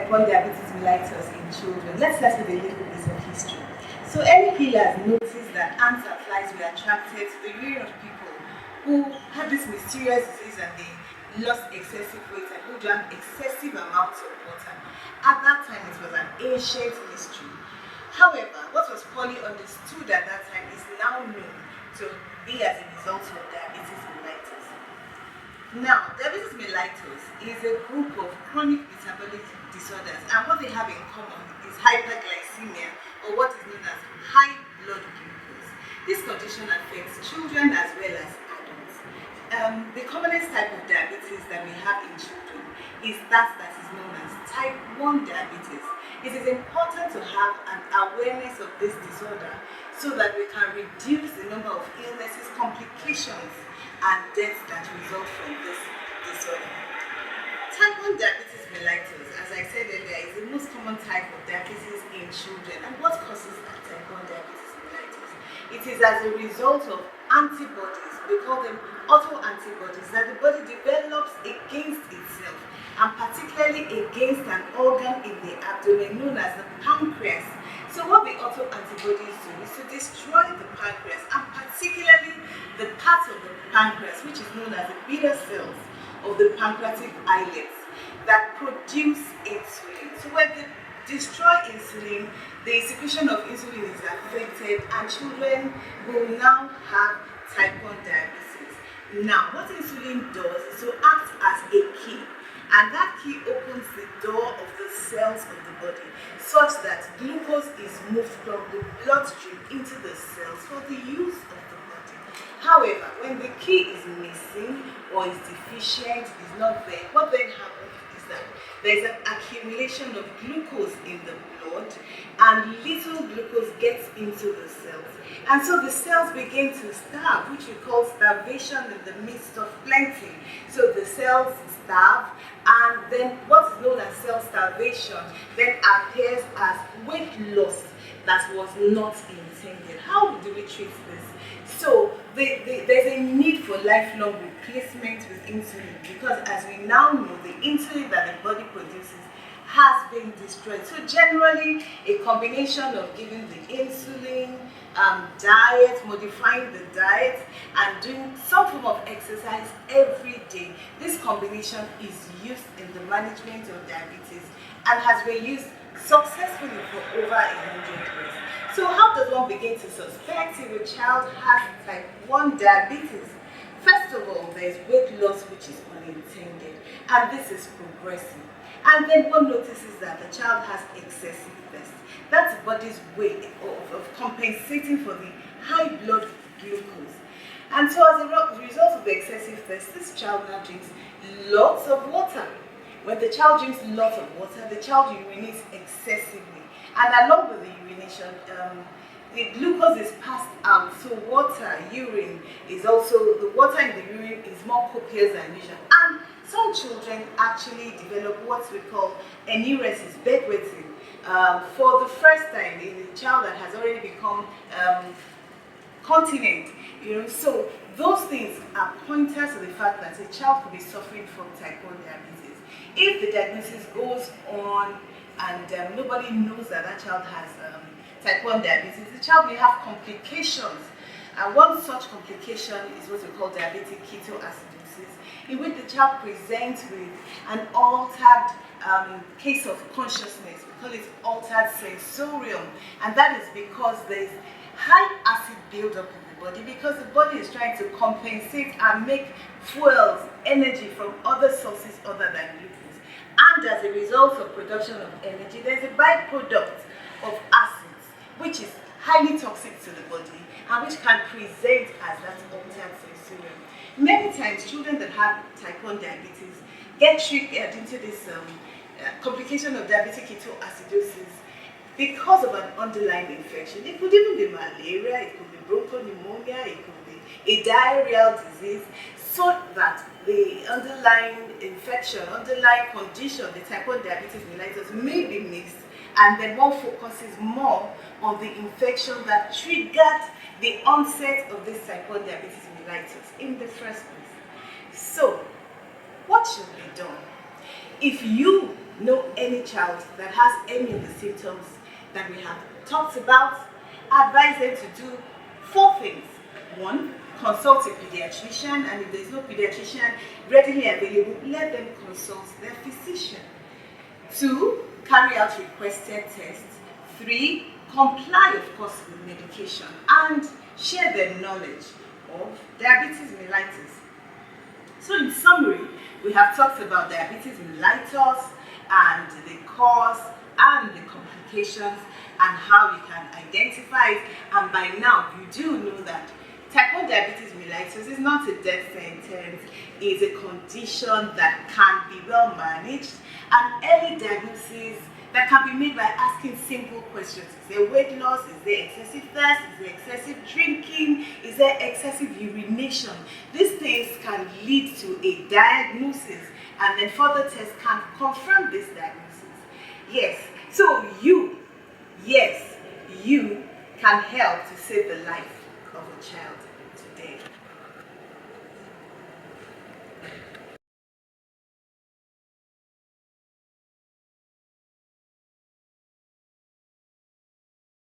type 1 diabetes mellitus in children? Let's start with a little bit of history. So early healers noticed that ants and flies were attracted to the urine of people who had this mysterious disease and they lost excessive weight and who drank excessive amounts of water. At that time, it was an ancient mystery. However, what was poorly understood at that time is now known to be as a result of diabetes mellitus. Now, diabetes mellitus is a group of chronic metabolic disorders, and what they have in common is hyperglycemia, or what is known as high blood glucose. This condition affects children as well as adults. The commonest type of diabetes that we have in children is that is known as type 1 diabetes. It is important to have an awareness of this disorder so that we can reduce the number of illnesses, complications, and deaths that result from this disorder. Type 1 diabetes mellitus, as I said earlier, is the most common type of diabetes in children. And what causes that type 1 diabetes mellitus? It is as a result of antibodies, we call them autoantibodies, that the body develops against itself, and particularly against an organ in the abdomen known as the pancreas. So what the autoantibodies do is to destroy the pancreas, and particularly the part of the pancreas which is known as the beta cells of the pancreatic islets that produce insulin. So when they destroy insulin, the secretion of insulin is affected, and children will now have type 1 diabetes. Now, what insulin does is to act as a key, and that key opens the door of the cells of the body such that glucose is moved from the bloodstream into the cells for the use of the body. However, when the key is missing or is deficient, is not there, what then happens is that there is an accumulation of glucose in the blood, and little glucose gets into the cells. And so the cells begin to starve, which we call starvation in the midst of plenty. So the cells starve, and then what is known as cell starvation then appears as weight loss that was not intended. How do we treat this? So there's a need for lifelong replacement with insulin, because as we now know, the insulin that the body produces has been destroyed. So generally, a combination of giving the insulin, diet, modifying the diet, and doing some form of exercise every day. This combination is used in the management of diabetes and has been used successfully for over 100 years. So how does one begin to suspect if a child has type 1 diabetes? First of all, there is weight loss which is unintended, and this is progressive. And then one notices that the child has excessive thirst. That's the body's way of compensating for the high blood glucose. And so as a result of the excessive thirst, this child now drinks lots of water. When the child drinks lots of water, the child urinates excessively. And along with the urination, the glucose is passed out. So water, urine is also, the water in the urine is more copious than usual. And some children actually develop what we call enuresis, bedwetting, for the first time in a child that has already become continent. So those things are pointers to the fact that a child could be suffering from type 1 diabetes. If the diagnosis goes on and nobody knows that that child has type 1 diabetes, the child may have complications. And one such complication is what we call diabetic ketoacidosis, in which the child presents with an altered case of consciousness. We call it altered sensorium, and that is because there is high acid buildup in the body, because the body is trying to compensate and make fuels, energy from other sources other than glucose. And as a result of production of energy, there is a byproduct of acids, which is highly toxic to the body and which can present as that altered sensorium. Many times, children that have type 1 diabetes get triggered into this complication of diabetic ketoacidosis because of an underlying infection. It could even be malaria, it could be bronchopneumonia, it could be a diarrheal disease, so that the underlying infection, underlying condition, the type 1 diabetes mellitus, may be mixed, and then one focuses more on the infection that triggered the onset of this type 1 diabetes mellitus in the first place. So, what should be done? If you know any child that has any of the symptoms that we have talked about, advise them to do 4 things. 1, consult a pediatrician, and if there is no pediatrician readily available, let them consult their physician. 2, carry out requested tests. 3, comply, of course, with medication and share their knowledge of diabetes mellitus. So in summary, we have talked about diabetes mellitus and the cause and the complications and how you can identify it. And by now, you do know that type 1 diabetes mellitus is not a death sentence. It's a condition that can be well managed, and early diagnosis that can be made by asking simple questions. Is there weight loss? Is there excessive thirst? Is there excessive drinking? Is there excessive urination? These things can lead to a diagnosis, and then further tests can confirm this diagnosis. Yes, so you can help to save the life of a child.